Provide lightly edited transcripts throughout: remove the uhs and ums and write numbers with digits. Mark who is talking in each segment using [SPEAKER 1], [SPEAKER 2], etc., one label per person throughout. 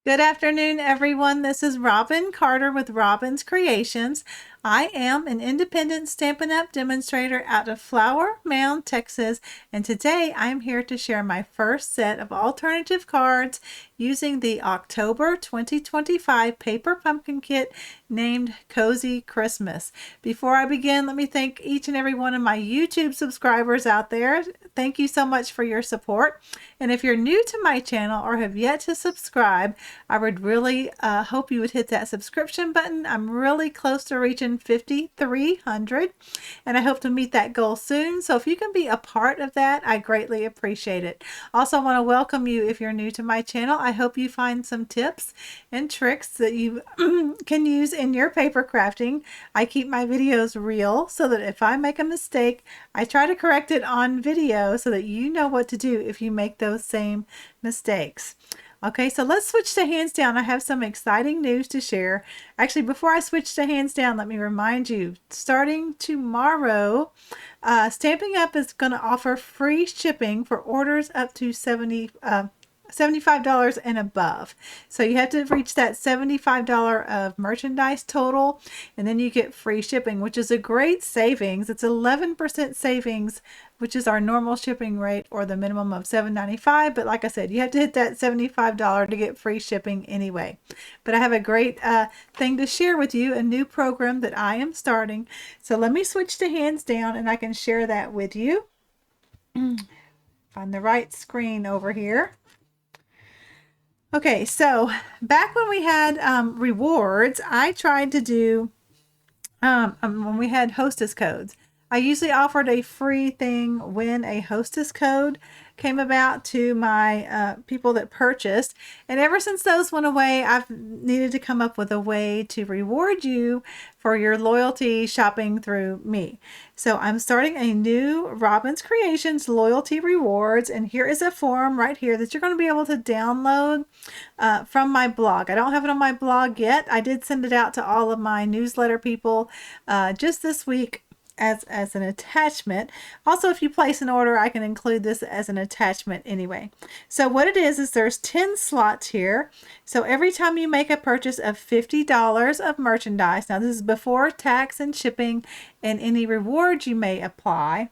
[SPEAKER 1] Good afternoon, everyone. This is Robin Carter with Robin's Creations. I am an independent Stampin' Up! Demonstrator out of Flower Mound, Texas, and today I'm here to share my first set of alternative cards using the October 2025 paper pumpkin kit named Cozy Christmas. Before I begin, let me thank each and every one of my YouTube subscribers out there. Thank you so much for your support. And if you're new to my channel or have yet to subscribe, I would really hope you would hit that subscription button. I'm really close to reaching 5,300 and I hope to meet that goal soon. So if you can be a part of that, I greatly appreciate it. Also, I want to welcome you if you're new to my channel. I hope you find some tips and tricks that you can use in your paper crafting. I keep my videos real so that if I make a mistake, I try to correct it on video so that you know what to do if you make those same mistakes. Okay, so let's switch to hands down. I have some exciting news to share. Actually, before I switch to hands down, let me remind you, starting tomorrow, Stamping Up is going to offer free shipping for orders up to $75 and above. So you have to reach that $75 of merchandise total, and then you get free shipping, which is a great savings. It's 11% savings, which is our normal shipping rate, or the minimum of $7.95. But like I said, you have to hit that $75 to get free shipping anyway. But I have a great thing to share with you, a new program that I am starting. So let me switch to hands down and I can share that with you. Find the right screen over here. Okay, so back when we had rewards, I tried to do, when we had hostess codes, I usually offered a free thing when a hostess code came about to my people that purchased. And ever since those went away, I've needed to come up with a way to reward you for your loyalty shopping through me. So I'm starting a new Robin's Creations loyalty rewards, and here is a form right here that you're going to be able to download from my blog. I don't have it on my blog yet. I did send it out to all of my newsletter people just this week as an attachment. Also, if you place an order, I can include this as an attachment anyway. So what it is there's 10 slots here. So every time you make a purchase of $50 of merchandise, now this is before tax and shipping and any rewards you may apply,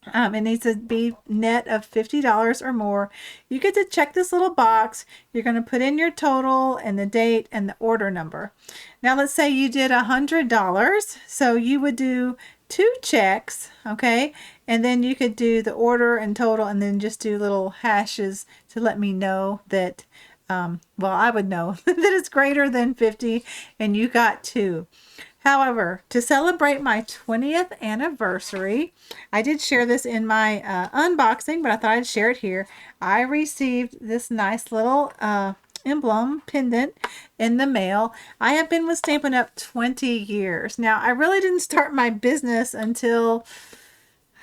[SPEAKER 1] it needs to be net of $50 or more. You get to check this little box. You're going to put in your total and the date and the order number. Now let's say you did $100, so you would do 2 checks, okay? And then you could do the order and total and then just do little hashes to let me know that, well, I would know that it's greater than 50 and you got 2. However, to celebrate my 20th anniversary, I did share this in my unboxing, but I thought I'd share it here. I received this nice little emblem pendant in the mail. I have been with Stampin' Up! 20 years. Now, I really didn't start my business until,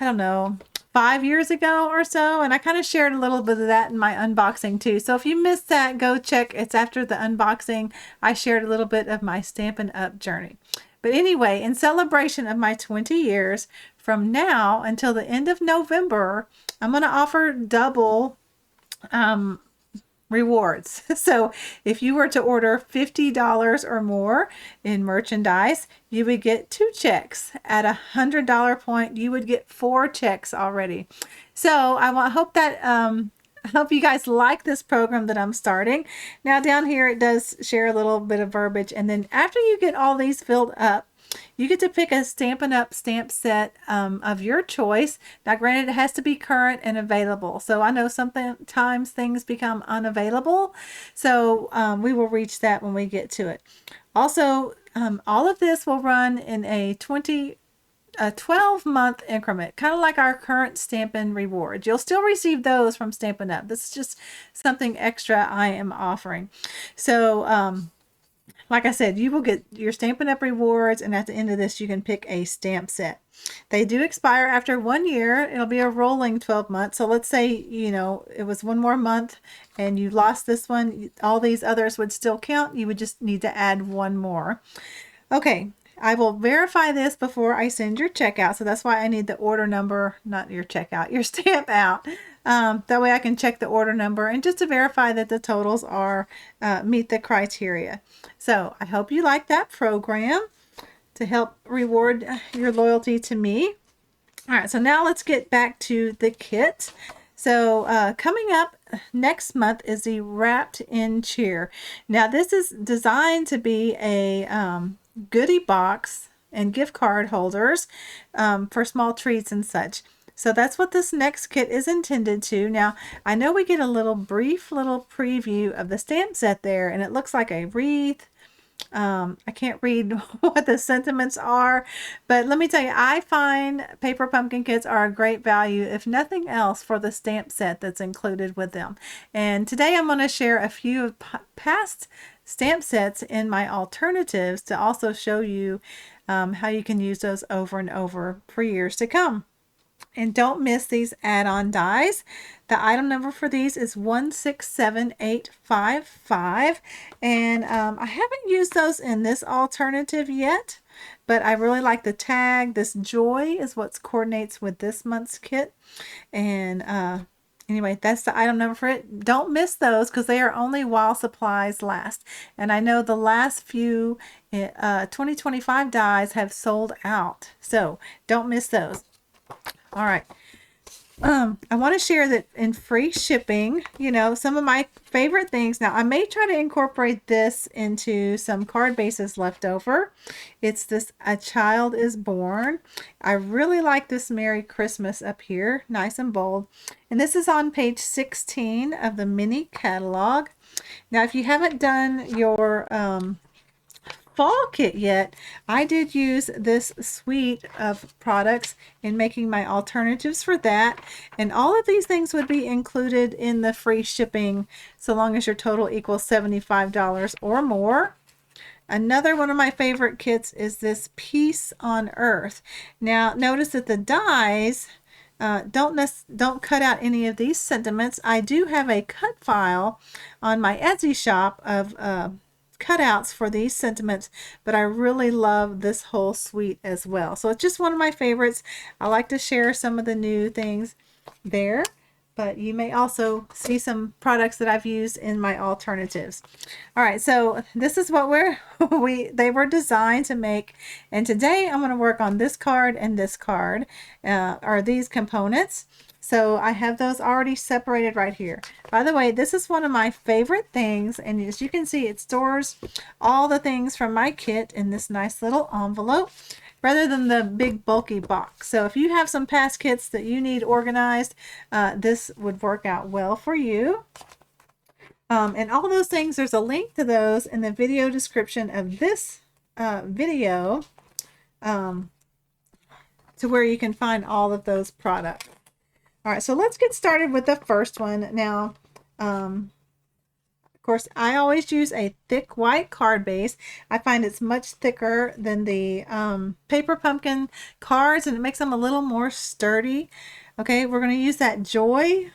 [SPEAKER 1] I don't know, 5 years ago or so, and I kind of shared a little bit of that in my unboxing too. So if you missed that, go check. It's after the unboxing. I shared a little bit of my Stampin' Up! Journey. But anyway, in celebration of my 20 years, from now until the end of November, I'm going to offer double rewards. So if you were to order $50 or more in merchandise, you would get 2 checks. At $100 point, you would get 4 checks already. So I hope that I hope you guys like this program that I'm starting. Now down here it does share a little bit of verbiage, and then after you get all these filled up, you get to pick a Stampin' Up! Stamp set of your choice. Now granted, it has to be current and available. So I know sometimes things become unavailable. So we will reach that when we get to it. Also, all of this will run in a 12-month increment, kind of like our current Stampin' Rewards. You'll still receive those from Stampin' Up! This is just something extra I am offering. So, like I said, you will get your Stampin' Up! Rewards, and at the end of this, you can pick a stamp set. They do expire after 1 year. It'll be a rolling 12 months. So let's say, you know, it was one more month and you lost this one. All these others would still count. You would just need to add one more. Okay, I will verify this before I send your check out. So that's why I need the order number, not your checkout, your stamp out. That way I can check the order number and just to verify that the totals are meet the criteria. So I hope you like that program to help reward your loyalty to me. All right, so now let's get back to the kit. So coming up next month is the wrapped in cheer. Now this is designed to be a goodie box and gift card holders for small treats and such. So that's what this next kit is intended to. Now, I know we get a brief little preview of the stamp set there, and it looks like a wreath. I can't read what the sentiments are, but let me tell you, I find paper pumpkin kits are a great value, if nothing else, for the stamp set that's included with them. And today I'm going to share a few of past stamp sets in my alternatives to also show you how you can use those over and over for years to come. And don't miss these add-on dies. The item number for these is 167855. And I haven't used those in this alternative yet, but I really like the tag. This joy is what coordinates with this month's kit. And anyway, that's the item number for it. Don't miss those because they are only while supplies last. And I know the last few 2025 dies have sold out. So don't miss those. All right. I want to share that in free shipping, you know, some of my favorite things. Now, I may try to incorporate this into some card bases left over. It's this A Child is Born. I really like this Merry Christmas up here, nice and bold. And this is on page 16 of the mini catalog. Now, if you haven't done your fall kit yet, I did use this suite of products in making my alternatives for that, and all of these things would be included in the free shipping so long as your total equals $75 or more. Another one of my favorite kits is this Peace on Earth. Now notice that the dies don't cut out any of these sentiments. I do have a cut file on my Etsy shop of cutouts for these sentiments, but I really love this whole suite as well. So it's just one of my favorites. I like to share some of the new things there, but you may also see some products that I've used in my alternatives. All right, so this is what they were designed to make, and today I'm going to work on this card and this card, or these components. So I have those already separated right here. By the way, this is one of my favorite things, and as you can see, it stores all the things from my kit in this nice little envelope rather than the big bulky box. So if you have some past kits that you need organized, this would work out well for you. And all those things, there's a link to those in the video description of this video to where you can find all of those products. All right, so let's get started with the first one. Now, of course, I always use a thick white card base. I find it's much thicker than the paper pumpkin cards, and it makes them a little more sturdy. Okay, we're going to use that Joy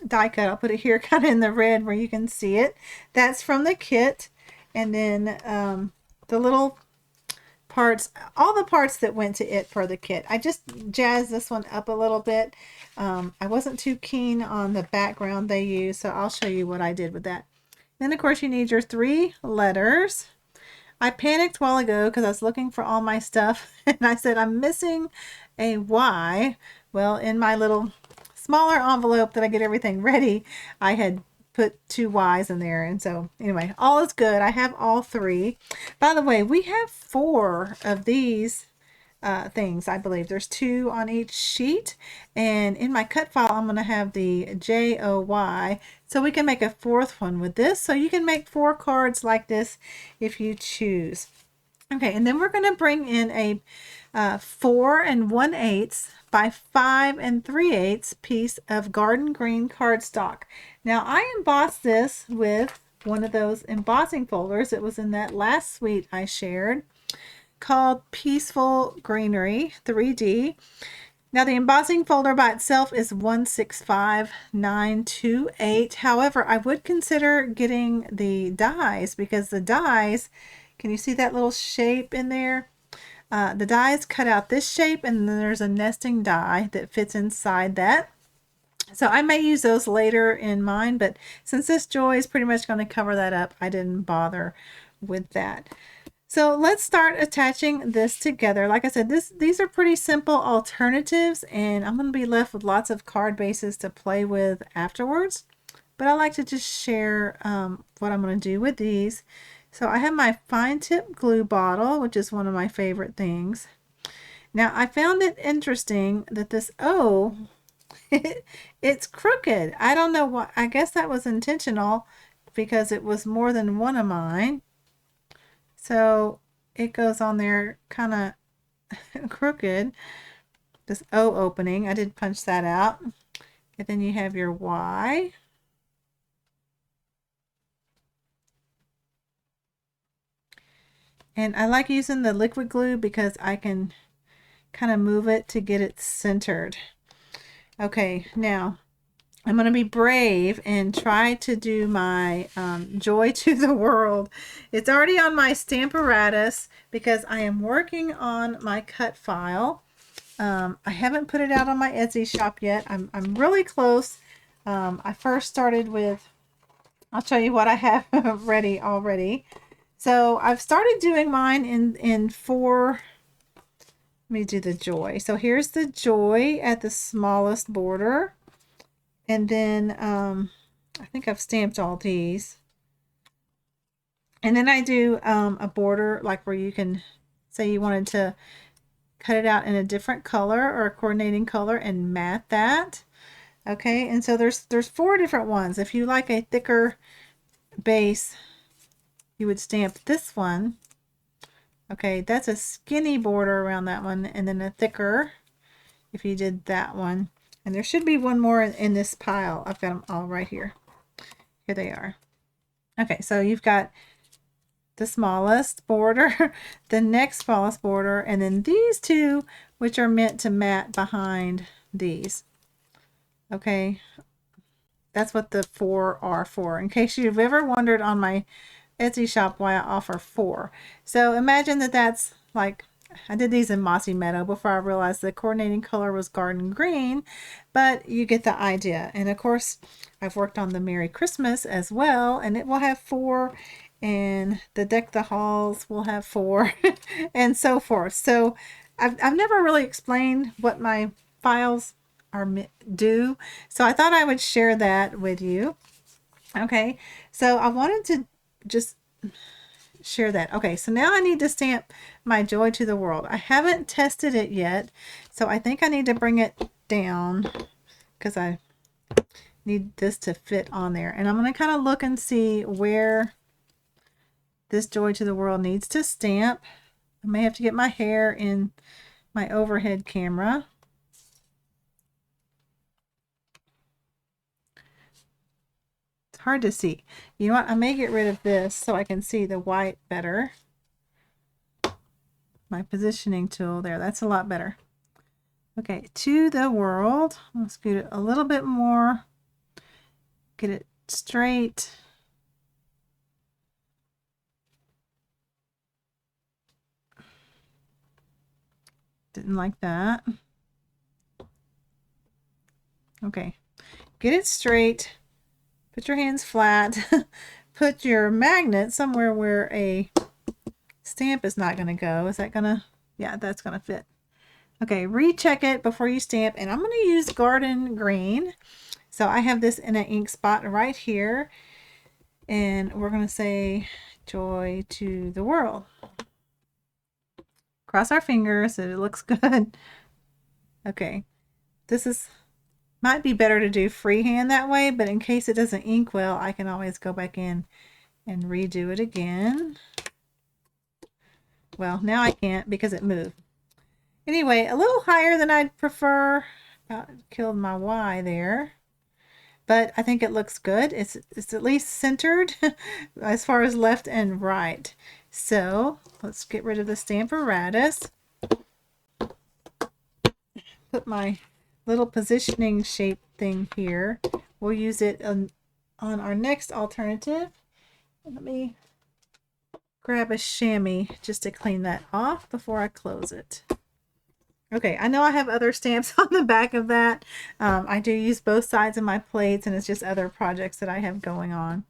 [SPEAKER 1] die cut. I'll put it here kind of in the red where you can see it. That's from the kit. And then the little parts, all the parts that went to it for the kit. I just jazzed this one up a little bit. I wasn't too keen on the background they used, so I'll show you what I did with that. Then, of course, you need your 3 letters. I panicked a while ago because I was looking for all my stuff, and I said I'm missing a Y. Well, in my little smaller envelope that I get everything ready, I had put 2 Y's in there, and so anyway, all is good. I have all 3. By the way, we have 4 of these things. I believe there's 2 on each sheet, and in my cut file I'm going to have the JOY, so we can make a 4th one with this. So you can make 4 cards like this if you choose. Okay, and then we're going to bring in a 4 1/8 by 5 3/8 piece of garden green cardstock. Now I embossed this with one of those embossing folders. It was in that last suite I shared, called Peaceful Greenery 3D. Now the embossing folder by itself is 165928. However, I would consider getting the dies because the dies, can you see that little shape in there? The die is cut out this shape, and then there's a nesting die that fits inside that. So I may use those later in mine, but since this joy is pretty much going to cover that up, I didn't bother with that. So let's start attaching this together. Like I said, these are pretty simple alternatives, and I'm going to be left with lots of card bases to play with afterwards. But I like to just share what I'm going to do with these. So I have my fine tip glue bottle, which is one of my favorite things. Now I found it interesting that this O, it's crooked. I don't know what, I guess that was intentional because it was more than one of mine. So it goes on there kind of crooked. This O opening, I did punch that out. And then you have your Y. And I like using the liquid glue because I can kind of move it to get it centered. Okay, now I'm going to be brave and try to do my Joy to the World. It's already on my Stamparatus because I am working on my cut file. I haven't put it out on my Etsy shop yet. I'm really close. I first started with, I'll show you what I have ready already. So I've started doing mine in 4. Let me do the Joy. So here's the Joy at the smallest border. And then I think I've stamped all these. And then I do a border like where you can say you wanted to cut it out in a different color or a coordinating color and mat that. Okay, and so there's 4 different ones. If you like a thicker base, you would stamp this one. Okay, that's a skinny border around that one, and then a thicker if you did that one. And there should be one more in this pile. I've got them all right here. Here they are. Okay, so you've got the smallest border, the next smallest border, and then these 2, which are meant to mat behind these. Okay, that's what the 4 are for, in case you've ever wondered on my Etsy shop why I offer 4. So imagine that that's like, I did these in Mossy Meadow before I realized the coordinating color was Garden Green, but you get the idea. And of course, I've worked on the Merry Christmas as well, and it will have 4, and the Deck the Halls will have 4, and so forth. So I've never really explained what my files do, so I thought I would share that with you. Okay, so I wanted to just share that. Okay, so now I need to stamp my Joy to the World. I haven't tested it yet, so I think I need to bring it down because I need this to fit on there. And I'm going to kind of look and see where this Joy to the World needs to stamp. I may have to get my hair in my overhead camera. It's hard to see. You know what? I may get rid of this so I can see the white better. My positioning tool there. That's a lot better. Okay, to the world. I'll scoot it a little bit more. Get it straight. Didn't like that. Okay, get it straight. Put your hands flat. Put your magnet somewhere where a stamp is not going to go. Is that going to? Yeah, that's going to fit. Okay, recheck it before you stamp. And I'm going to use Garden Green. So I have this in an ink spot right here. And we're going to say Joy to the World. Cross our fingers so it looks good. Okay, this is might be better to do freehand that way, but in case it doesn't ink well, I can always go back in and redo it again. Well, now I can't because it moved. Anyway, a little higher than I'd prefer. About killed my Y there. But I think it looks good. It's at least centered as far as left and right. So let's get rid of the Stamparatus. Put my little positioning shape thing here. We'll use it on our next alternative. Let me grab a chamois just to clean that off before I close it. Okay, I know I have other stamps on the back of that. I do use both sides of my plates, and it's just other projects that I have going on.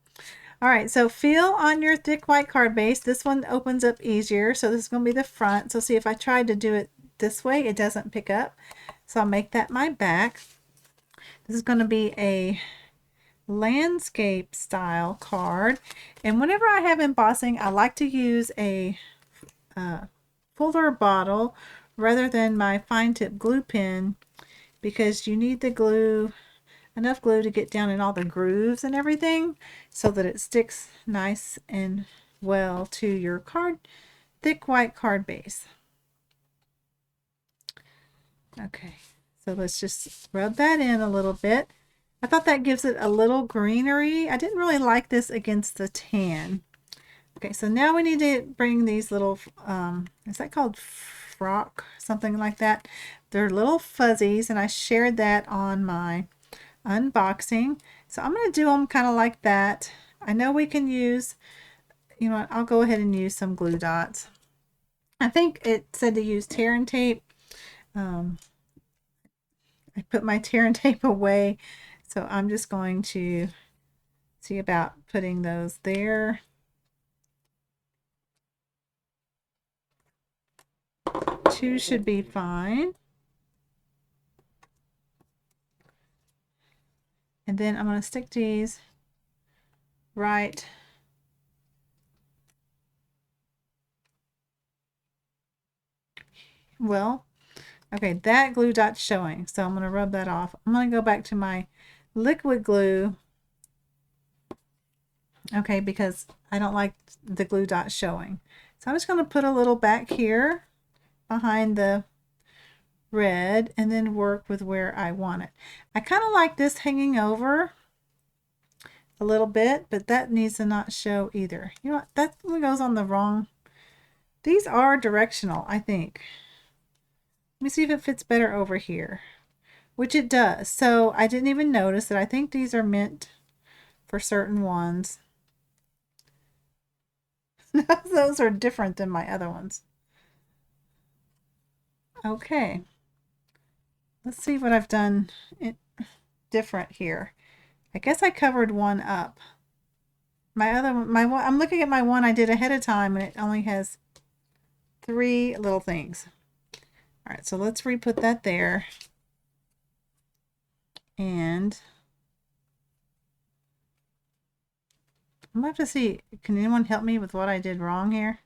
[SPEAKER 1] All right, so feel on your thick white card base. This one opens up easier, so this is going to be the front. So see, if I tried to do it this way, it doesn't pick up. So I'll make that my back. This is going to be a landscape style card. And whenever I have embossing, I like to use a fuller bottle rather than my fine tip glue pen, because you need the glue, enough glue to get down in all the grooves and everything so that it sticks nice and well to your card, thick white card base. Okay, so let's just rub that in a little bit. I thought that gives it a little greenery. I didn't really like this against the tan. Okay, so now we need to bring these little, is that called frock? Something like that. They're little fuzzies, and I shared that on my unboxing. So I'm going to do them kind of like that. I know we can use, you know what, I'll go ahead and use some glue dots. I think it said to use tear and tape. I put my tear and tape away, so I'm just going to see about putting those there. Two should be fine. And then I'm going to stick these right well. Okay, that glue dot's showing, so I'm going to rub that off. I'm going to go back to my liquid glue, okay, because I don't like the glue dot showing. So I'm just going to put a little back here behind the red and then work with where I want it. I kind of like this hanging over a little bit, but that needs to not show either. You know what, that one goes on the wrong. These are directional, I think. Let me see if it fits better over here, which it does. So I didn't even notice that. I think these are meant for certain ones. Those are different than my other ones. Okay. Let's see what I've done different here. I guess I covered one up. My other one, I'm looking at my one I did ahead of time, and it only has 3 little things. All right, so let's re-put that there. And I'm going to have to see, can anyone help me with what I did wrong here?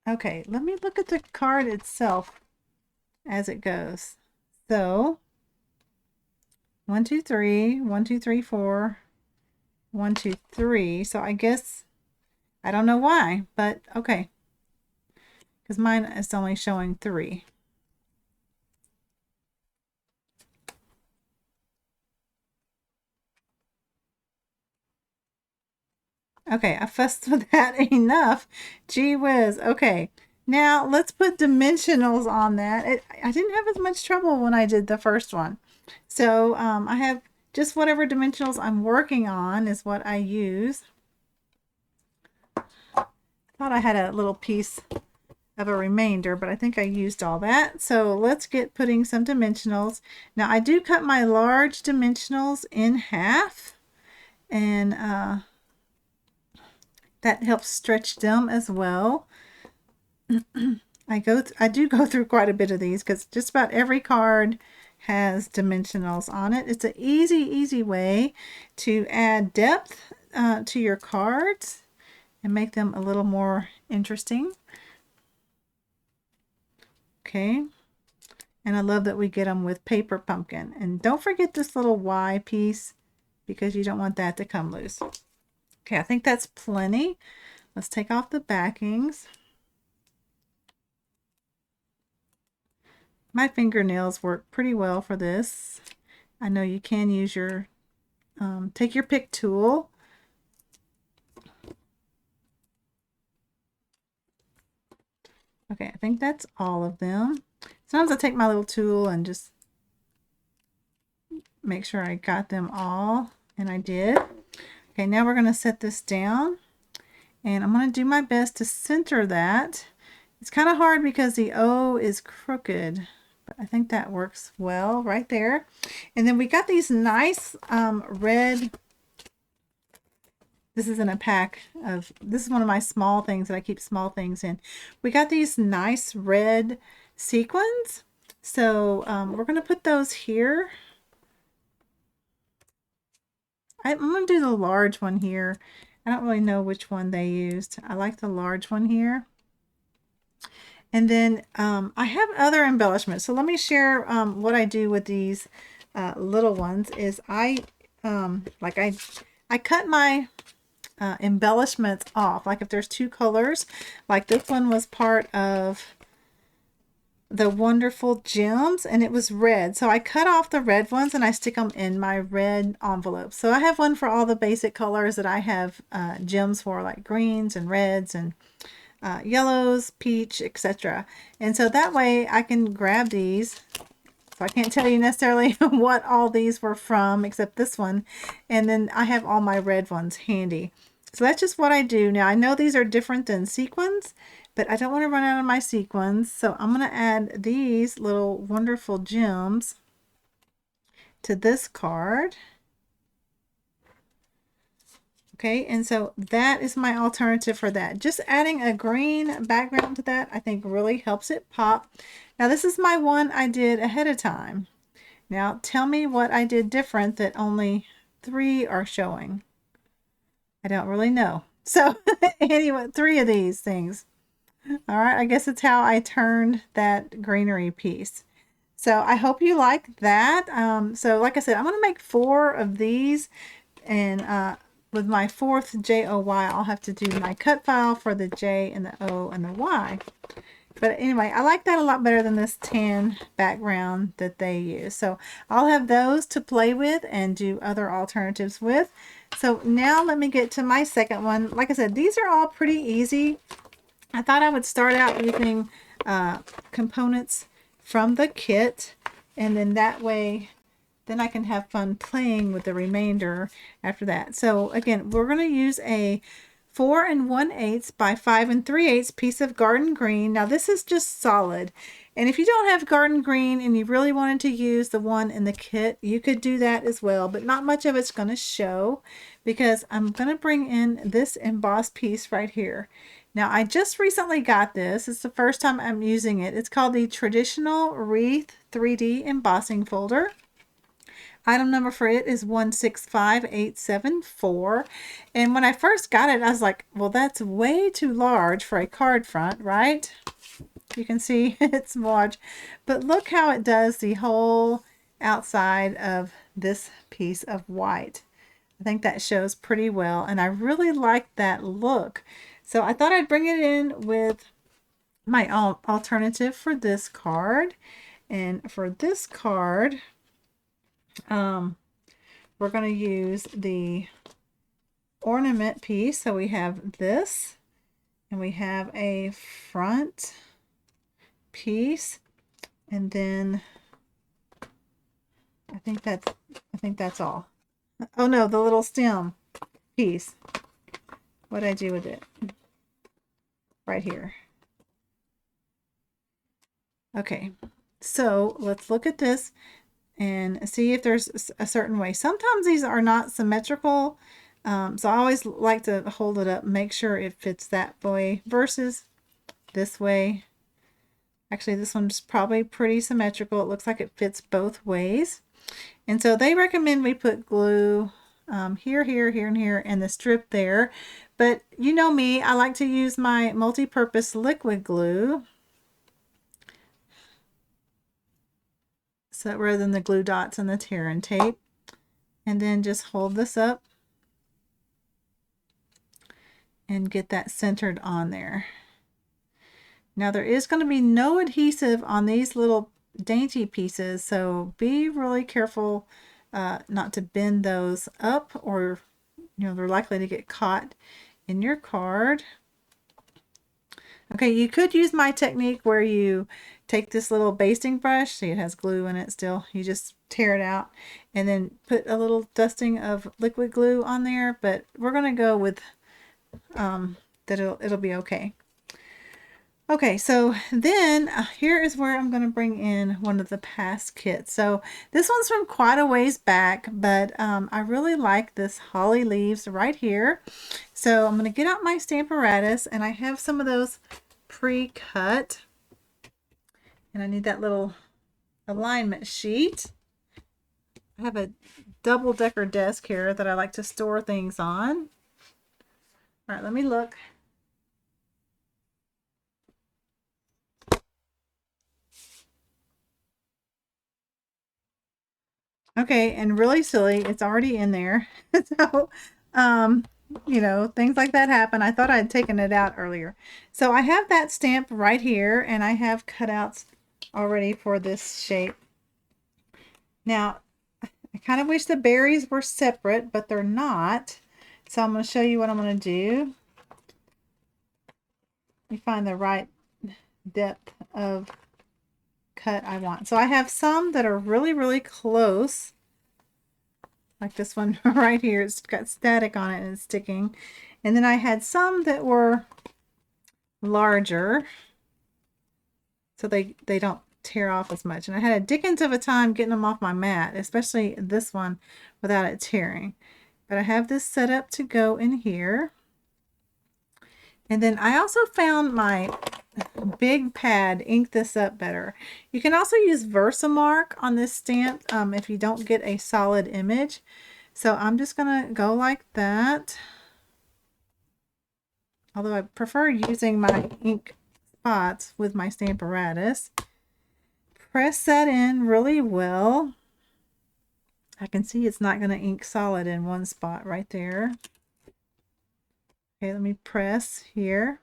[SPEAKER 1] Okay, let me look at the card itself as it goes. So 1, 2, 3, 1, 2, 3, 4, 1, 2, 3. So I guess I don't know why, but okay, because mine is only showing 3. Okay, I fussed with that enough. Gee whiz. Okay, now let's put dimensionals on that. I didn't have as much trouble when I did the first one. So I have just whatever dimensionals I'm working on is what I use. I thought I had a little piece of a remainder, but I think I used all that. So let's get putting some dimensionals. Now I do cut my large dimensionals in half, and that helps stretch them as well. I do go through quite a bit of these because just about every card has dimensionals on it. It's an easy way to add depth to your cards and make them a little more interesting. Okay, and I love that we get them with paper pumpkin. And don't forget this little Y piece, because you don't want that to come loose. Okay, I think that's plenty. Let's take off the backings. My fingernails work pretty well for this. I know you can use your, take your pick tool. Okay, I think that's all of them. Sometimes I take my little tool and just make sure I got them all, and I did. Okay, now we're going to set this down, and I'm going to do my best to center that. It's kind of hard because the O is crooked, but I think that works well right there. And then we got these nice red, this is in a pack of, this is one of my small things that I keep small things in. We got these nice red sequins. So we're going to put those here. I'm going to do the large one here. I don't really know which one they used. I like the large one here. And then I have other embellishments. So let me share what I do with these little ones. Is I cut my embellishments off. Like if there's two colors, like this one was part of the Wonderful Gems and it was red. So I cut off the red ones and I stick them in my red envelope. So I have one for all the basic colors that I have gems for, like greens and reds and yellows, peach, etc. And so that way I can grab these. So I can't tell you necessarily what all these were from except this one. And then I have all my red ones handy. So that's just what I do. Now I know these are different than sequins, but I don't want to run out of my sequins. So I'm going to add these little Wonderful Gems to this card. Okay, and so that is my alternative for that. Just adding a green background to that, I think really helps it pop. Now this is my one I did ahead of time. Now tell me what I did different that only 3 are showing. I don't really know. So anyway, 3 of these things. All right, I guess it's how I turned that greenery piece. So I hope you like that. So like I said, I'm going to make 4 of these, and with my 4th JOY, I'll have to do my cut file for the J and the O and the Y. But anyway, I like that a lot better than this tan background that they use. So I'll have those to play with and do other alternatives with. So now let me get to my second one. Like I said, these are all pretty easy. I thought I would start out using components from the kit, and then that way then I can have fun playing with the remainder after that. So again, we're going to use a 4 1/8 by 5 3/8 piece of garden green. Now this is just solid, and if you don't have garden green and you really wanted to use the one in the kit, you could do that as well, but not much of it's going to show because I'm going to bring in this embossed piece right here. Now I just recently got this. It's the first time I'm using it. It's called the Traditional Wreath 3D Embossing Folder. Item number for it is 165874. And when I first got it, I was like, well, that's way too large for a card front, right? You can see it's large. But look how it does the whole outside of this piece of white. I think that shows pretty well, and I really like that look. So I thought I'd bring it in with my alternative for this card. And for this card, we're going to use the ornament piece. So we have this, and we have a front piece, and then I think that's all. Oh no, the little stem piece. What did I do with it? Right here. Okay, so let's look at this and see if there's a certain way. Sometimes these are not symmetrical, so I always like to hold it up, make sure it fits that way versus this way. Actually, this one's probably pretty symmetrical. It looks like it fits both ways. And so they recommend we put glue here, here, here, and here, and the strip there. But you know me, I like to use my multi-purpose liquid glue. So rather than the glue dots and the tear and tape. And then just hold this up and get that centered on there. Now there is going to be no adhesive on these little dainty pieces, so be really careful not to bend those up, or they're likely to get caught in your card. Okay, you could use my technique where you take this little basting brush, see it has glue in it still, you just tear it out and then put a little dusting of liquid glue on there, but we're going to go with that it'll be okay. Okay, so then here is where I'm going to bring in one of the past kits. So this one's from quite a ways back, but I really like this holly leaves right here. So I'm going to get out my Stamparatus, and I have some of those pre-cut. And I need that little alignment sheet. I have a double-decker desk here that I like to store things on. All right, let me look. Okay, and really silly, it's already in there. So, you know, things like that happen. I thought I'd taken it out earlier. So I have that stamp right here, and I have cutouts already for this shape. Now, I kind of wish the berries were separate, but they're not. So I'm going to show you what I'm going to do. Let me find the right depth of cut I want. So I have some that are really, really close. Like this one right here. It's got static on it and it's sticking. And then I had some that were larger, so they don't tear off as much. And I had a dickens of a time getting them off my mat, especially this one, without it tearing. But I have this set up to go in here. And then I also found my big pad ink this up better. You can also use Versamark on this stamp if you don't get a solid image. So I'm just going to go like that. Although I prefer using my ink spots with my Stamparatus. Press that in really well. I can see it's not going to ink solid in one spot right there. Okay, let me press here.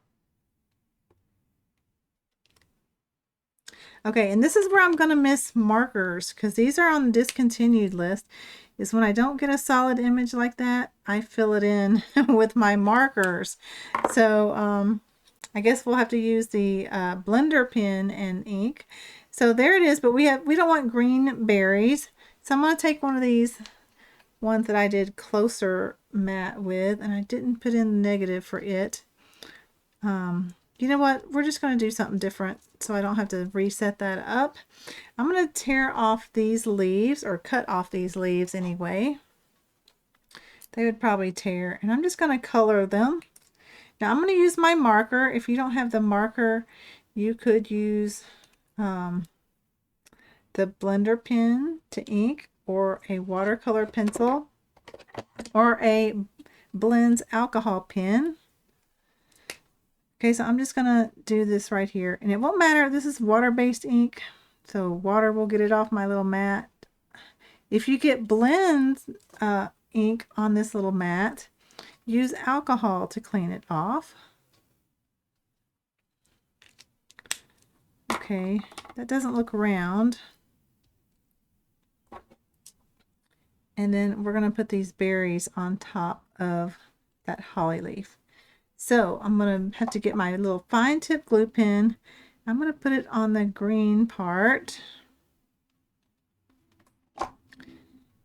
[SPEAKER 1] Okay, and this is where I'm going to miss markers, because these are on the discontinued list, is when I don't get a solid image like that, I fill it in with my markers. So I guess we'll have to use the blender pen and ink. So there it is, but we don't want green berries. So I'm going to take one of these ones that I did closer matte with, and I didn't put in the negative for it. You know what? We're just going to do something different so I don't have to reset that up. I'm going to tear off these leaves, or cut off these leaves anyway. They would probably tear, and I'm just going to color them. Now I'm going to use my marker. If you don't have the marker, you could use the blender pen to ink, or a watercolor pencil, or a blends alcohol pen. Okay, so I'm just going to do this right here. And it won't matter. This is water-based ink, so water will get it off my little mat. If you get blends ink on this little mat, use alcohol to clean it off. Okay, that doesn't look round. And then we're going to put these berries on top of that holly leaf. So I'm going to have to get my little fine tip glue pen. I'm going to put it on the green part.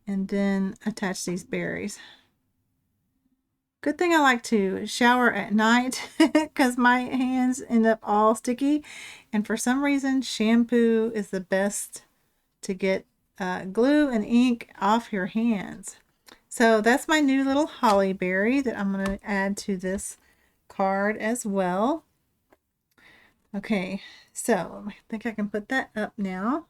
[SPEAKER 1] And then attach these berries. Good thing I like to shower at night because my hands end up all sticky. And for some reason, shampoo is the best to get glue and ink off your hands. So that's my new little holly berry that I'm going to add to this card as well. Okay, so I think I can put that up now.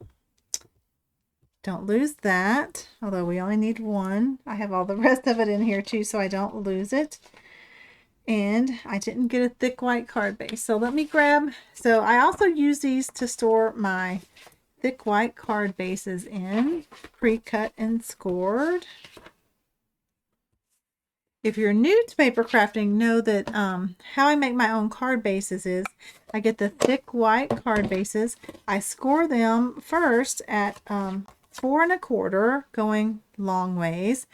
[SPEAKER 1] Don't lose that, although we only need one. I have all the rest of it in here too, so I don't lose it. And I didn't get a thick white card base, so let me grab, so I also use these to store my thick white card bases in, pre-cut and scored. If you're new to paper crafting, know that how I make my own card bases is I get the thick white card bases. I score them first at 4 1/4, going long ways.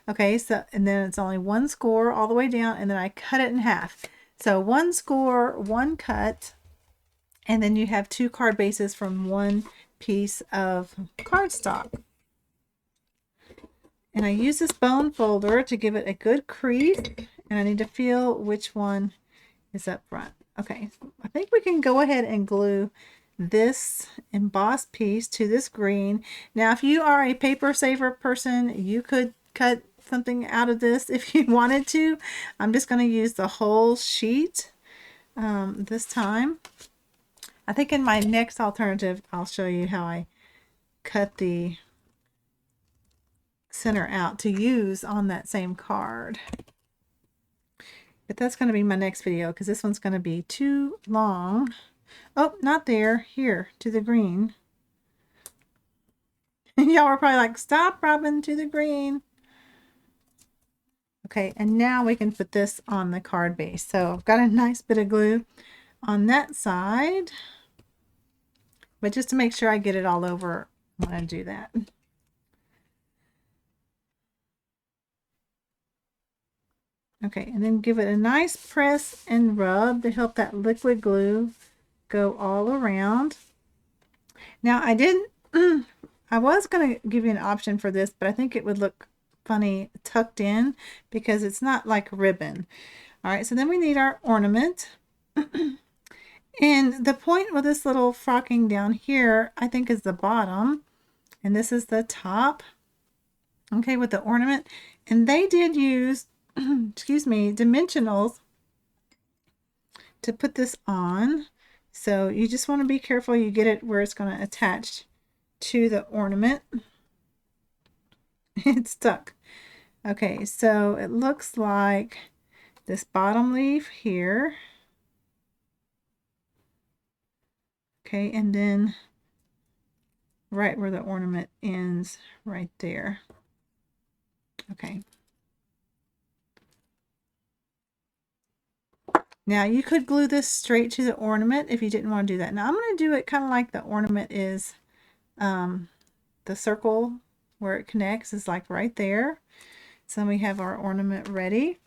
[SPEAKER 1] Okay, so and then it's only one score all the way down, and then I cut it in half. So one score, one cut, And then you have 2 card bases from 1 piece of cardstock. And I use this bone folder to give it a good crease, and I need to feel which one is up front. Okay, I think we can go ahead and glue this embossed piece to this green. Now, if you are a paper saver person, you could cut something out of this if you wanted to. I'm just going to use the whole sheet this time. I think in my next alternative, I'll show you how I cut the center out to use on that same card. But that's going to be my next video because this one's going to be too long. Oh, not there. Here, to the green. Y'all are probably like, stop, Robin, to the green. Okay, and now we can put this on the card base. So I've got a nice bit of glue on that side. But just to make sure I get it all over, I'm going to do that. Okay, and then give it a nice press and rub to help that liquid glue go all around. Now I didn't, I was going to give you an option for this, but I think it would look funny tucked in because it's not like ribbon. All right, so then we need our ornament. And the point with this little frocking down here, I think, is the bottom. And this is the top. Okay, with the ornament. And they did use, excuse me, dimensionals to put this on. So you just want to be careful you get it where it's going to attach to the ornament. It's stuck. Okay, so it looks like this bottom leaf here. Okay, and then right where the ornament ends, right there. Okay. Now you could glue this straight to the ornament if you didn't want to do that. Now I'm going to do it kind of like the ornament is, the circle where it connects is like right there. So we have our ornament ready.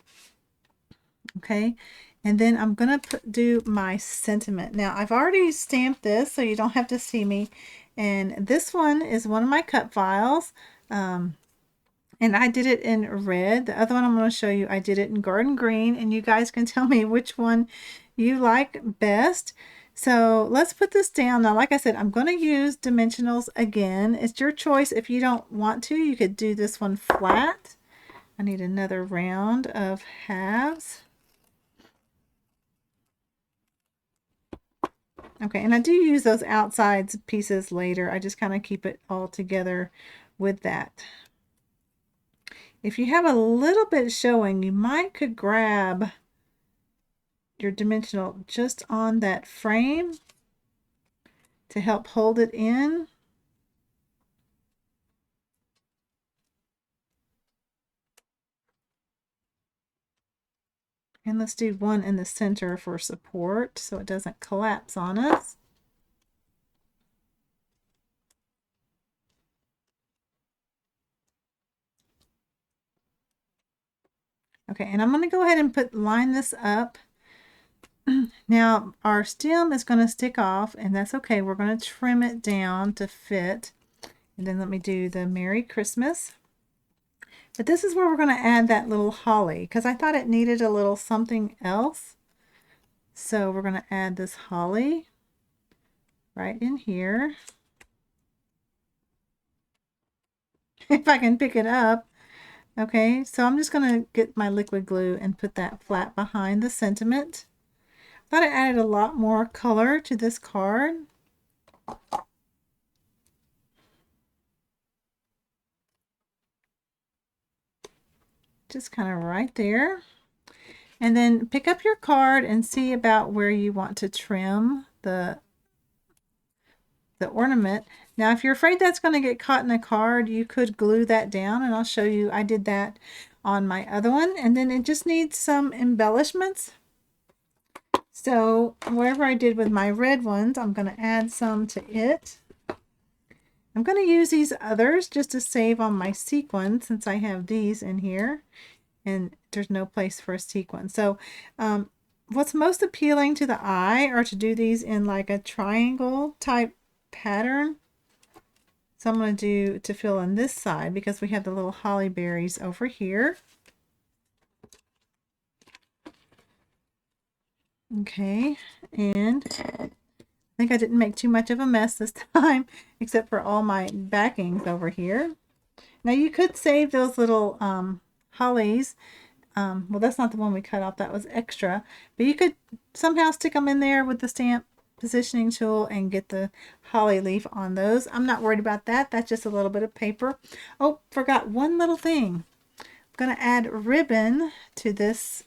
[SPEAKER 1] Okay, and then I'm going to do my sentiment. Now I've already stamped this so you don't have to see me. And this one is one of my cut files. And I did it in red. The other one I'm going to show you, I did it in garden green. And you guys can tell me which one you like best. So let's put this down. Now, like I said, I'm going to use dimensionals again. It's your choice. If you don't want to, you could do this one flat. I need another round of halves. Okay, and I do use those outside pieces later. I just kind of keep it all together with that. If you have a little bit showing, you could grab your dimensional just on that frame to help hold it in. And let's do one in the center for support so it doesn't collapse on us. Okay, and I'm going to go ahead and line this up. Now our stem is going to stick off, and that's okay. We're going to trim it down to fit. And then let me do the Merry Christmas. But this is where we're going to add that little holly because I thought it needed a little something else. So we're going to add this holly right in here. If I can pick it up. Okay, so I'm just going to get my liquid glue and put that flat behind the sentiment. I thought it added a lot more color to this card. Just kind of right there. And then pick up your card and see about where you want to trim the ornament. Now, if you're afraid that's going to get caught in a card, you could glue that down, and I'll show you. I did that on my other one, and then it just needs some embellishments. So whatever I did with my red ones, I'm going to add some to it. I'm going to use these others just to save on my sequin since I have these in here and there's no place for a sequin. So what's most appealing to the eye are to do these in like a triangle type pattern. So I'm going to do to fill in this side because we have the little holly berries over here. Okay, and I think I didn't make too much of a mess this time, except for all my backings over here. Now you could save those little hollies. Well, that's not the one we cut off. That was extra. But you could somehow stick them in there with the stamp positioning tool and get the holly leaf on those. I'm not worried about that. That's just a little bit of paper. Oh, forgot one little thing. I'm going to add ribbon to this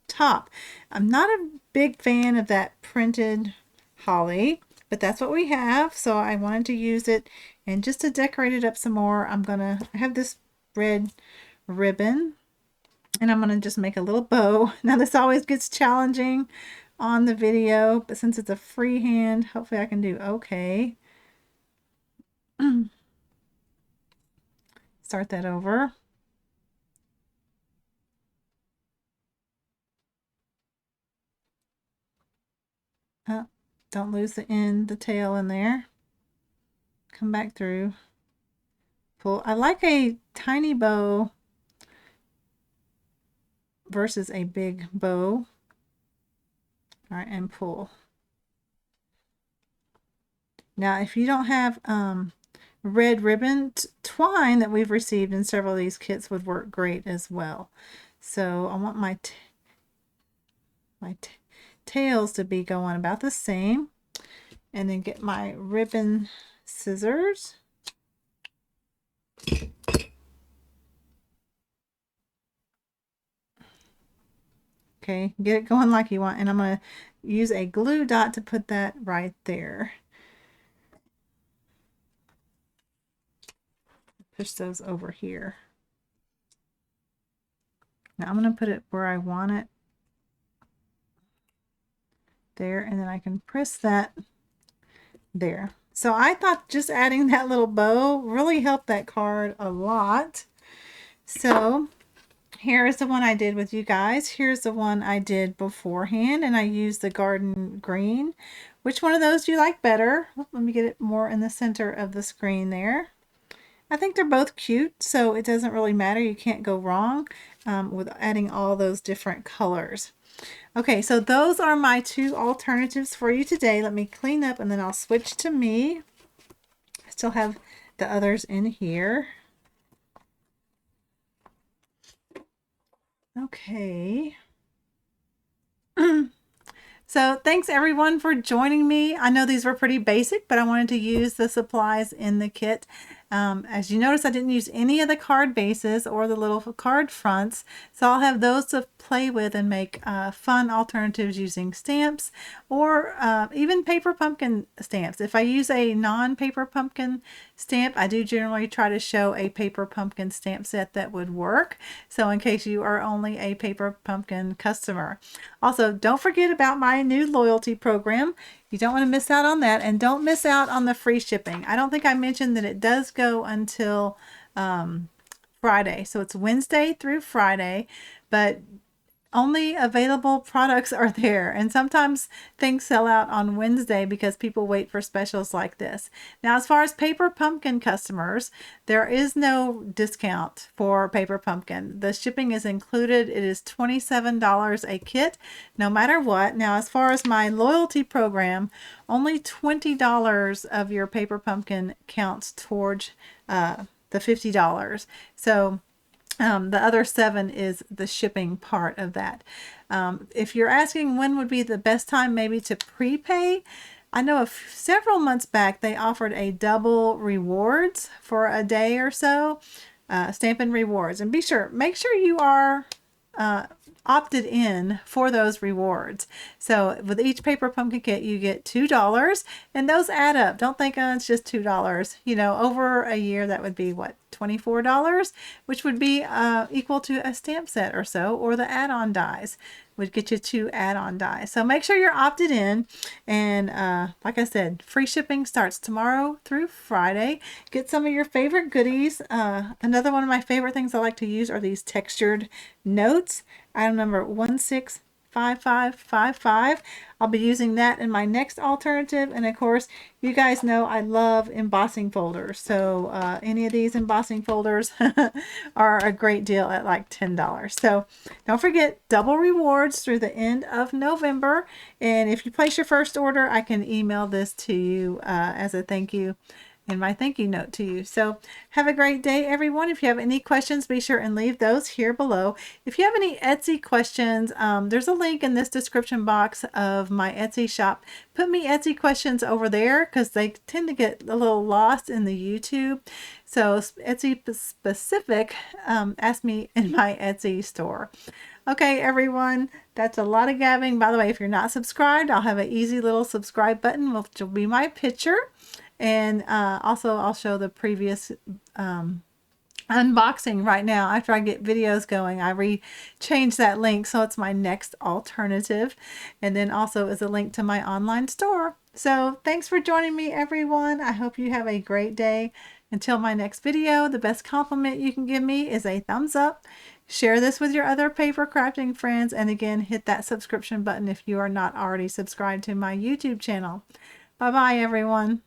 [SPEAKER 1] top. I'm not a big fan of that printed holly, but that's what we have. So I wanted to use it. And just to decorate it up some more, I'm going to have this red ribbon. And I'm going to just make a little bow. Now this always gets challenging on the video, but since it's a freehand, hopefully I can do okay. Start that over. Don't lose the end, the tail in there. Come back through. Pull. I like a tiny bow versus a big bow. All right, and pull. Now, if you don't have red ribbon, twine that we've received in several of these kits would work great as well. So I want my tails to be going about the same, and then get my ribbon scissors. Okay, get it going like you want, and I'm going to use a glue dot to put that right there. Push those over here. Now I'm going to put it where I want it. There, and then I can press that there. So I thought just adding that little bow really helped that card a lot. So here's the one I did with you guys. Here's the one I did beforehand, and I used the garden green. Which one of those do you like better? Let me get it more in the center of the screen there. I think they're both cute, so it doesn't really matter. You can't go wrong with adding all those different colors. Okay, so those are my two alternatives for you today. Let me clean up and then I'll switch to me. I still have the others in here. Okay. So thanks everyone for joining me. I know these were pretty basic, but I wanted to use the supplies in the kit. As you notice, I didn't use any of the card bases or the little card fronts, so I'll have those to play with and make fun alternatives using stamps or even paper pumpkin stamps. If I use a non-paper pumpkin stamp, I do generally try to show a paper pumpkin stamp set that would work, so in case you are only a paper pumpkin customer. Also, don't forget about my new loyalty program. You don't want to miss out on that, and don't miss out on the free shipping. I don't think I mentioned that it does go until Friday. So it's Wednesday through Friday, but only available products are there, and sometimes things sell out on Wednesday because people wait for specials like this. Now, as far as paper pumpkin customers, there is no discount for paper pumpkin. The shipping is included. It is $27 a kit, no matter what. Now, as far as my loyalty program, only $20 of your paper pumpkin counts towards the $50. So the other $7 is the shipping part of that. If you're asking when would be the best time maybe to prepay, I know several months back they offered a double rewards for a day or so, Stampin' Rewards. And make sure you are opted in for those rewards. So with each paper pumpkin kit you get $2, and those add up. Don't think, oh, it's just $2. You know, over a year that would be what, $24, which would be equal to a stamp set or so, or the add-on dies would get you 2 add-on dies. So make sure you're opted in, and like I said, free shipping starts tomorrow through Friday. Get some of your favorite goodies. Another one of my favorite things I like to use are these textured notes. Item number 16 5555. I'll be using that in my next alternative. And of course, you guys know I love embossing folders. So any of these embossing folders are a great deal at like $10. So don't forget, double rewards through the end of November. And if you place your first order, I can email this to you as a thank you in my thank you note to you. So have a great day, everyone. If you have any questions, be sure and leave those here below. If you have any Etsy questions, there's a link in this description box of my Etsy shop. Put me Etsy questions over there because they tend to get a little lost in the YouTube. So Etsy specific, ask me in my Etsy store. Okay, everyone, that's a lot of gabbing. By the way, if you're not subscribed, I'll have an easy little subscribe button, which will be my picture. And also I'll show the previous unboxing right now. After I get videos going, I change that link so it's my next alternative. And then also is a link to my online store. So thanks for joining me, everyone. I hope you have a great day. Until my next video, the best compliment you can give me is a thumbs up. Share this with your other paper crafting friends. And again, hit that subscription button if you are not already subscribed to my YouTube channel. Bye-bye, everyone.